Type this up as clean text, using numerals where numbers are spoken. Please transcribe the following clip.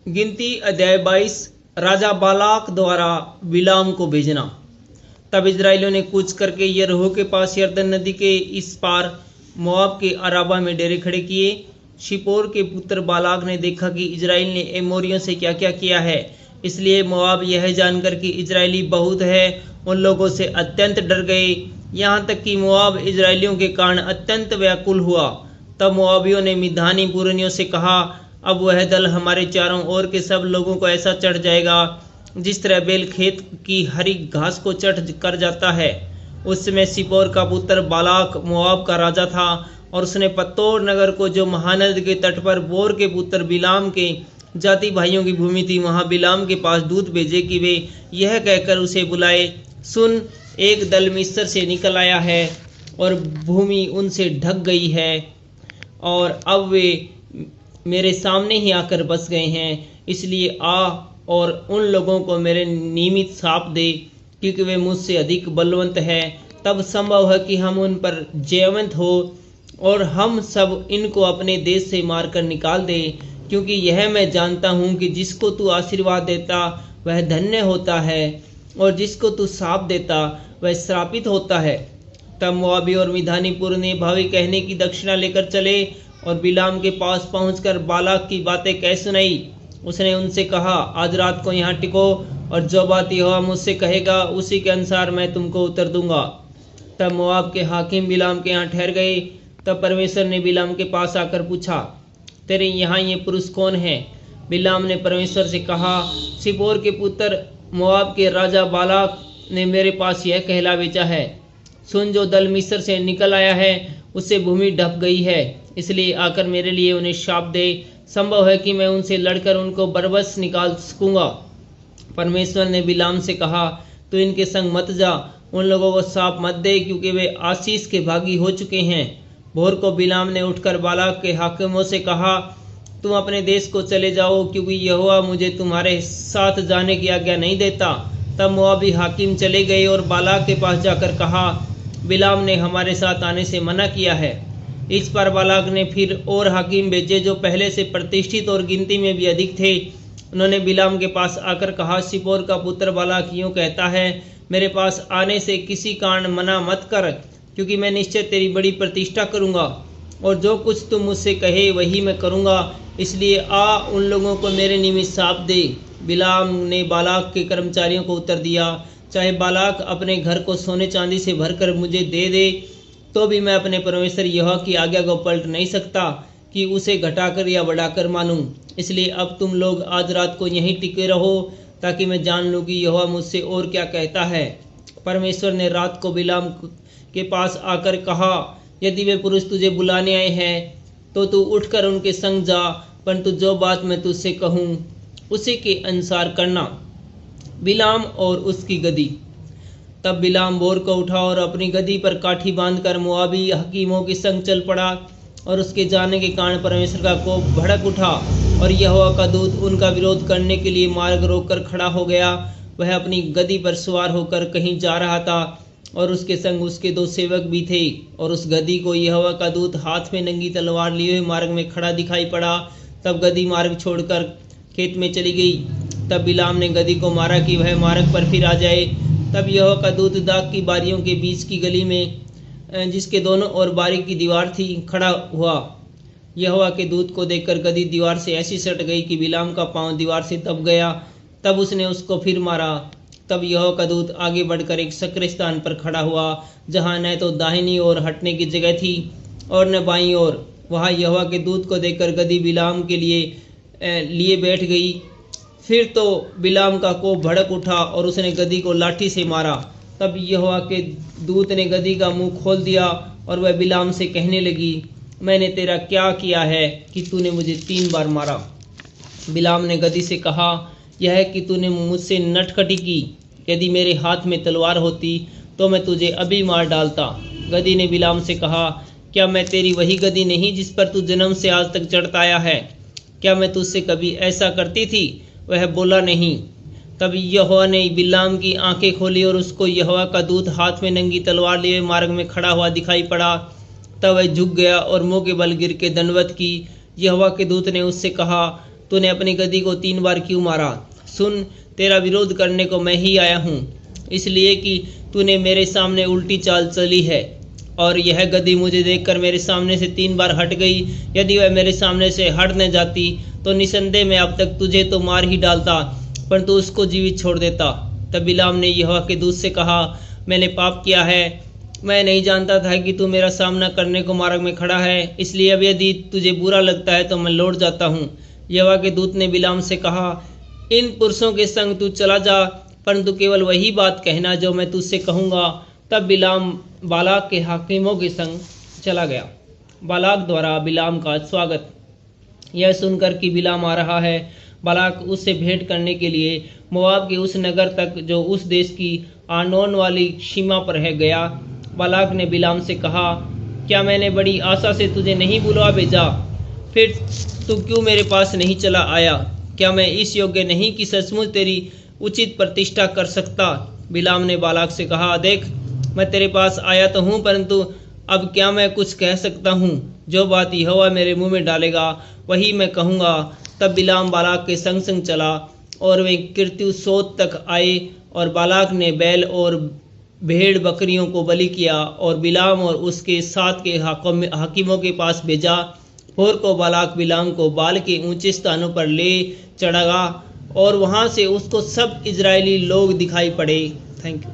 गिनती अध्याय 22। राजा बालाक द्वारा बिलाम को भेजना। तब इजराइलियों ने कूच करके यरीहो के पास यरदन नदी के इस पार मोआब के अराबा में डेरे खड़े किए। शिपोर के पुत्र बालाक ने देखा कि इजराइल ने एमोरियों से क्या क्या किया है, इसलिए मोआब यह जानकर कि इजरायली बहुत है उन लोगों से अत्यंत डर गए, यहाँ तक कि मोआब इजरायलियों के कारण अत्यंत व्याकुल हुआ। तब मोआबियों ने मिद्यानी पुरनियों से कहा, अब वह दल हमारे चारों ओर के सब लोगों को ऐसा चढ़ जाएगा जिस तरह बैल खेत की हरी घास को चढ़ कर जाता है। उस समय सिपोर का पुत्र बालाक मोआब का राजा था और उसने पत्तोर नगर को, जो महानद के तट पर बोर के पुत्र बिलाम के जाति भाइयों की भूमि थी, वहां बिलाम के पास दूत भेजे कि वे यह कहकर उसे बुलाए, सुन, एक दल मिस्र से निकल आया है और भूमि उनसे ढक गई है और अब वे मेरे सामने ही आकर बस गए हैं, इसलिए आ और उन लोगों को मेरे निमित्त साप दे, क्योंकि वे मुझसे अधिक बलवंत है। तब संभव है कि हम उन पर जयवंत हो और हम सब इनको अपने देश से मारकर निकाल दे, क्योंकि यह मैं जानता हूँ कि जिसको तू आशीर्वाद देता वह धन्य होता है और जिसको तू साप देता वह श्रापित होता है। तब मोआबी और मिद्यानी पुरनी भावी कहने की दक्षिणा लेकर चले और बिलाम के पास पहुंचकर बालाक की बातें कह सुनाई। उसने उनसे कहा, आज रात को यहाँ टिको और जो बात यहोवा मुझसे कहेगा उसी के अनुसार मैं तुमको उत्तर दूंगा। तब मोआब के हाकिम बिलाम के यहाँ ठहर गए। तब परमेश्वर ने बिलाम के पास आकर पूछा, तेरे यहाँ ये पुरुष कौन है? बिलाम ने परमेश्वर से कहा, सिपोर के पुत्र मोआब के राजा बालाक ने मेरे पास यह कहला भेजा है, सुन, जो दल मिस्र से निकल आया है उससे भूमि ढप गई है, इसलिए आकर मेरे लिए उन्हें शाप दे। संभव है कि मैं उनसे लड़कर उनको बरबस निकाल सकूंगा। परमेश्वर ने बिलाम से कहा, तू इनके संग मत जा, उन लोगों को शाप मत दे, क्योंकि वे आशीष के भागी हो चुके हैं। भोर को बिलाम ने उठकर बालाक के हाकिमों से कहा, तुम अपने देश को चले जाओ, क्योंकि यहोवा मुझे तुम्हारे साथ जाने की आज्ञा नहीं देता। तब मोआबी हाकिम चले गए और बालाक के पास जाकर कहा, बिलाम ने हमारे साथ आने से मना किया है। इस पर बालाक ने फिर और हाकिम भेजे जो पहले से प्रतिष्ठित और गिनती में भी अधिक थे। उन्होंने बिलाम के पास आकर कहा, सिपोर का पुत्र बालाक यूँ कहता है, मेरे पास आने से किसी कारण मना मत कर, क्योंकि मैं निश्चय तेरी बड़ी प्रतिष्ठा करूँगा और जो कुछ तुम मुझसे कहे वही मैं करूँगा, इसलिए आ उन लोगों को मेरे निमित्त शाप दे। बिलाम ने बालाक के कर्मचारियों को उत्तर दिया, चाहे बालाक अपने घर को सोने चांदी से भरकर मुझे दे दे, तो भी मैं अपने परमेश्वर यहोवा की आज्ञा को पलट नहीं सकता कि उसे घटाकर या बढ़ाकर मानूं। इसलिए अब तुम लोग आज रात को यहीं टिके रहो, ताकि मैं जान लूँ कि यहोवा मुझसे और क्या कहता है। परमेश्वर ने रात को बिलाम के पास आकर कहा, यदि वे पुरुष तुझे बुलाने आए हैं तो तू उठकर उनके संग जा, परंतु जो बात मैं तुझसे कहूँ उसी के अनुसार करना। बिलाम और उसकी गदी। तब बिलाम भोर को उठा और अपनी गदी पर काठी बांधकर मोआबी हकीमों के संग चल पड़ा, और उसके जाने के कारण परमेश्वर का कोप भड़क उठा और यहोवा का दूत उनका विरोध करने के लिए मार्ग रोककर खड़ा हो गया। वह अपनी गदी पर सवार होकर कहीं जा रहा था और उसके संग उसके 2 सेवक भी थे, और उस गदी को यहोवा का दूत हाथ में नंगी तलवार लिए हुए मार्ग में खड़ा दिखाई पड़ा। तब गदी मार्ग छोड़कर खेत में चली गई। तब बिलाम ने गदी को मारा कि वह मार्ग पर फिर आ जाए। तब यहोवा का दूत दाग की बारियों के बीच की गली में, जिसके दोनों ओर बारी की दीवार थी, खड़ा हुआ। यहोवा के दूत को देखकर गदी दीवार से ऐसी सट गई कि बिलाम का पांव दीवार से दब गया। तब उसने उसको फिर मारा। तब यहोवा का दूत आगे बढ़कर एक सकरे स्थान पर खड़ा हुआ, जहाँ न तो दाहिनी ओर हटने की जगह थी और न बाईं ओर। वहाँ यहोवा के दूत को देखकर गदी बिलाम के लिए बैठ गई। फिर तो बिलाम का कोप भड़क उठा और उसने गदी को लाठी से मारा। तब यहोवा के दूत ने गदी का मुंह खोल दिया और वह बिलाम से कहने लगी, मैंने तेरा क्या किया है कि तूने मुझे 3 बार मारा? बिलाम ने गदी से कहा, यह है कि तूने मुझसे नटखटी की। यदि मेरे हाथ में तलवार होती तो मैं तुझे अभी मार डालता। गदी ने बिलाम से कहा, क्या मैं तेरी वही गदी नहीं जिस पर तू जन्म से आज तक चढ़ता आया है? क्या मैं तुझसे कभी ऐसा करती थी? वह बोला, नहीं। तब यहोवा ने बिलाम की आंखें खोली और उसको यहोवा का दूत हाथ में नंगी तलवार लिए मार्ग में खड़ा हुआ दिखाई पड़ा। तब वह झुक गया और मुंह के बल गिर के दंडवत की। यहोवा के दूत ने उससे कहा, तूने अपनी गदही को 3 बार क्यों मारा? सुन, तेरा विरोध करने को मैं ही आया हूँ, इसलिए कि तूने मेरे सामने उल्टी चाल चली है और यह गदही मुझे देखकर मेरे सामने से 3 बार हट गई। यदि वह मेरे सामने से हट न जाती तो निसंदेह मैं अब तक तुझे तो मार ही डालता, परंतु उसको जीवित छोड़ देता। तब बिलाम ने यहोवा के दूत से कहा, मैंने पाप किया है, मैं नहीं जानता था कि तू मेरा सामना करने को मार्ग में खड़ा है, इसलिए अब यदि तुझे बुरा लगता है तो मैं लौट जाता हूँ। यहोवा के दूत ने बिलाम से कहा, इन पुरुषों के संग तू चला जा, परंतु केवल वही बात कहना जो मैं तुझसे कहूँगा। तब बिलाम बालाक के हाकिमों के संग चला गया। बालाक द्वारा बिलाम का स्वागत। यह सुनकर कि बिलाम आ रहा है, बालाक उससे भेंट करने के लिए मोआब के उस नगर तक जो उस देश की आर्नोन वाली सीमा पर है गया। बालाक ने बिलाम से कहा, क्या मैंने बड़ी आशा से तुझे नहीं बुलवा भेजा? फिर तू क्यों मेरे पास नहीं चला आया? क्या मैं इस योग्य नहीं कि सचमुच तेरी उचित प्रतिष्ठा कर सकता? बिलाम ने बालाक से कहा, देख, मैं तेरे पास आया तो हूँ, परंतु अब क्या मैं कुछ कह सकता हूँ? जो बात यहोवा मेरे मुंह में डालेगा वही मैं कहूँगा। तब बिलाम बालाक के संग संग चला और वे किर्तियोत तक आए और बालाक ने बैल और भेड़ बकरियों को बलि किया और बिलाम और उसके साथ के हाकिमों के पास भेजा। भोर को बालाक बिलाम को बाल के ऊंचे स्थानों पर ले चढ़ा और वहां से उसको सब इजरायली लोग दिखाई पड़े। Thank you.